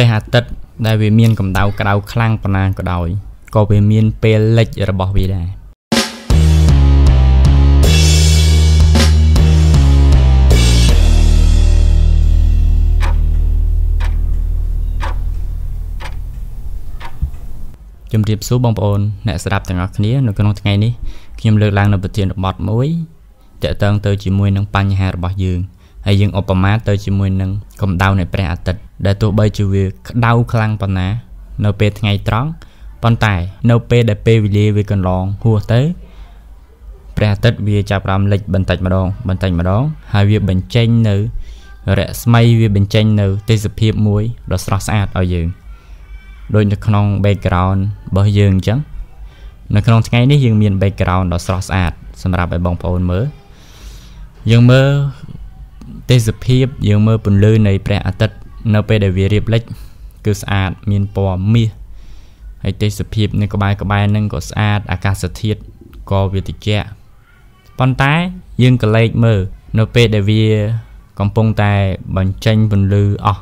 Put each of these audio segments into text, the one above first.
ព្រះអាទិត្យដែលវាមានកម្ដៅក្តៅខ្លាំងប៉ុណ្ណាក៏ដោយក៏វាមានពេលលិចរបស់វាដែរជំរាបសួរបងប្អូនអ្នកស្ដាប់ទាំងអស់គ្នានៅក្នុងថ្ងៃនេះខ្ញុំលើកឡើងនៅប្រធានបទមួយទាក់ទងទៅជាមួយនឹងបញ្ហារបស់យើងហើយយើងឧបមាទៅជាមួយនឹងកម្ដៅនៃព្រះអាទិត្យដែលទោះបីជាវាក្តៅខ្លាំងប៉ុណ្ណានៅពេលថ្ងៃត្រង់ប៉ុន្តែនៅពេលដែលពេលវេលាវាកន្លងហួសទៅព្រះអាទិត្យវាចាប់ផ្ដើមលិចបន្តិចម្ដងហើយវាបញ្ចេញនៅរស្មីវាបញ្ចេញនៅទេសភាពមួយដ៏ស្រស់ស្អាតឲ្យយើងដូចនៅក្នុង background របស់យើងអញ្ចឹងនៅក្នុងថ្ងៃនេះយើងមាន background ដ៏ស្រស់ស្អាតសម្រាប់ឲ្យបងប្អូនមើលយើងមើលទេសភាពយើងមើលពន្លឺនៃព្រះអាទិត្យនៅពេលដែលវារៀបលិចគឺស្អាតមានពណ៌មាសហើយទេសភាពនៅក្បែរហ្នឹងក៏ស្អាតអាកាសធាតុក៏វាត្រជាក់ប៉ុន្តែយើងក៏លេចមើលនៅពេលដែលវាកំពុងតែបញ្ចេញពន្លឺអស់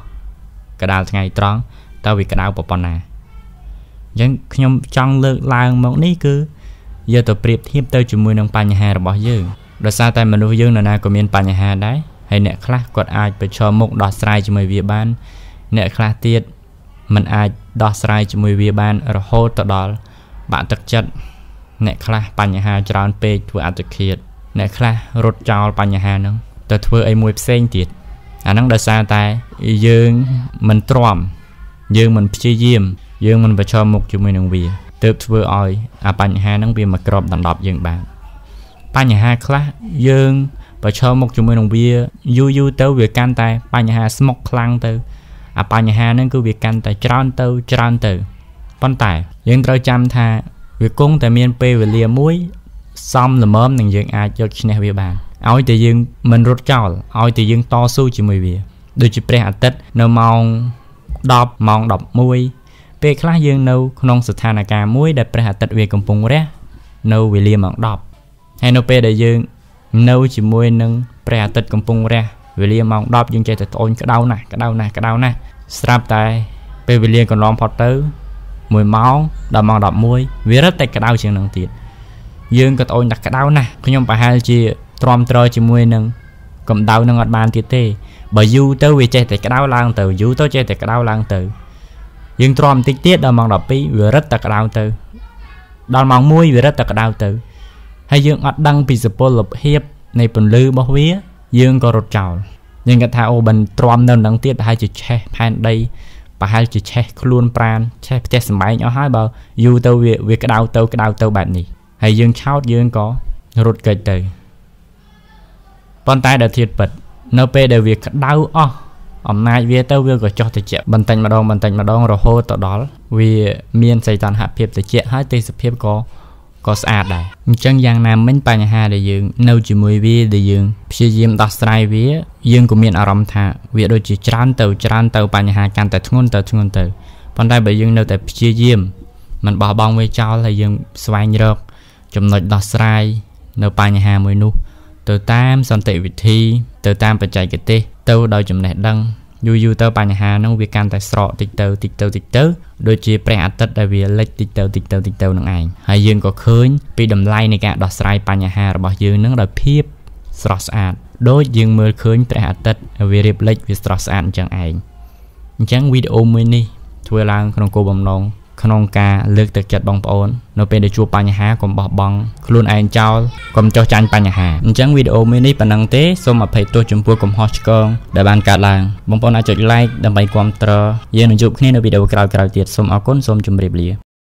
កដាលថ្ងៃត្រង់តើវាក្តៅប៉ុណ្ណាអញ្ចឹងខ្ញុំចង់លើកឡើងមកនេះគឺយកទៅប្រៀបធៀបទៅជាមួយនឹងបញ្ហារបស់យើងដោយសារតែមនុស្សយើងនរណាក៏មានបញ្ហាដែរហើយអ្នកខ្លះគាត់អាចប្រឈមមុខដោះស្រាយជាមួយវាបានអ្នកខ្លះទៀតមិនអាចដោះស្រាយជាមួយវាបានរហូតទៅដល់បាក់ទឹកចិត្តអ្នកខ្លះបញ្ហាច្រើនពេកធ្វើអត្តឃាតអ្នកខ្លះរត់ចោលបញ្ហាហ្នឹងទៅធ្វើអីមួយផ្សេងទៀតអាហ្នឹងដោយសារតែយើងមិនទ្រាំយើងមិនព្យាយាមយើងមិនប្រឈមមុខជាមួយនឹងវាទើបធ្វើឲ្យអាបញ្ហាហ្នឹងវាមកគ្របដណ្ដប់យើងបានបញ្ហាខ្លះយើងប្រឈមមុខជាមួយនឹងវាយូរទៅវាកាន់តែបញ្ហាស្មុគខ្លាំងទៅអាបញ្ហាហ្នឹងគឺវាកាន់តែច្រើនទៅប៉ុន្តែយើងត្រូវចាំថាវាគង់តែមានពេលវេលាមួយសមល្មមនឹងយើងអាចយកឈ្នះវាបានឲ្យតែយើងមិនរត់ចោលឲ្យតែយើងតស៊ូជាមួយវាដូចជាព្រះអាទិត្យនៅម៉ោង10ម៉ោង11ពេលខ្លះយើងនៅក្នុងស្ថានភាពមួយដែលព្រះអាទិត្យវាកំពុងរះនៅវេលាម៉ោង10ហើយនៅពេលដែលយើងនៅជាមួយនឹងព្រះអាទិត្យកំពុងរះវេលាម៉ោង10យើងចេះតែត្អូញក្តៅណាស់ស្រាប់តែពេលវេលាកន្លងផុតទៅ1ម៉ោងដល់ម៉ោង11វារឹតតែក្តៅជាងនឹងទៀតយើងក៏ត្អូញតែក្តៅណាស់ខ្ញុំប្រហែលជាទ្រាំទ្រជាមួយនឹងកម្ដៅនឹងអត់បានទៀតទេបើយូរទៅវាចេះតែក្តៅឡើងទៅយើងទ្រាំបន្តិចទៀតដល់ម៉ោង12វារឹតតែក្តៅទៅដល់ម៉ោង1វារឹតតែក្តៅទៅហើយយើងអត់ដឹងពីសុពលភាពនៃពន្លឺរបស់វាយើងក៏រត់ចោលយើងគិតថាអូមិនទ្រាំនៅនឹងទៀតប្រហែលជាឆេះផែនដីប្រហែលជាឆេះខ្លួនប្រាណឆេះផ្ទះសម្បែងអស់ហើយបើយូរទៅវាក្តៅទៅបែបនេះហើយយើងឆោតយើងក៏រត់គេចទៅប៉ុន្តែដល់ធៀបពិតនៅពេលដែលវាក្តៅអស់អំណាចវាទៅវាក៏ចុះត្រជាក់បន្តិចម្ដងរហូតទៅដល់វាមានសីតុណ្ហភាពត្រជាក់ហើយទេសភាពក៏ស្អាតដែរអញ្ចឹងយ៉ាងណាមិញបញ្ហាដែលយើងនៅជាមួយវាដែលយើងព្យាយាមដោះស្រាយវាយើងក៏មានអារម្មណ៍ថាវាដូចជាច្រើនទៅបញ្ហាកាន់តែធ្ងន់ទៅប៉ុន្តែបើយើងនៅតែព្យាយាមមិនបោះបង់វាចោលហើយយើងស្វែងរកចំណុចដោះស្រាយនៅបញ្ហាមួយនោះទៅតាមសន្តិវិធីទៅតាមបច្ចេកទេសទៅដោយចំណេះដឹងយូរទៅបញ្ហាហ្នឹងវាកាន់តែស្រកតិចទៅដូចជាព្រះអាទិត្យដែលវាលិចតិចទៅនឹងឯងហើយយើងក៏ឃើញពីតម្លៃនៃការដោះស្រាយបញ្ហារបស់យើងហ្នឹងដោយភាពស្រស់ស្អាតដូចយើងមើលឃើញព្រះអាទិត្យវារៀបលិចវាស្រស់ស្អាតអញ្ចឹងឯងអញ្ចឹងវីដេអូមួយនេះធ្វើឡើងក្នុងគោលបំណងក្នុងការលើកទឹកចិត្តបងប្អូននៅពេលដែលជួបបញ្ហាកុំបោះបង់ខ្លួនឯងចោលកុំចោះចាញ់បញ្ហាអញ្ចឹងវីដេអូមួយនេះប៉ុណ្ណឹងទេសូមអភ័យទោសចំពោះកំហុសឆ្គងដែលបានកើតឡើងបងប្អូនអាចចុច like ដើម្បីគាំទ្រយើងនឹងជួបគ្នានៅវីដេអូក្រោយៗទៀតសូមអរគុណសូមជម្រាបលា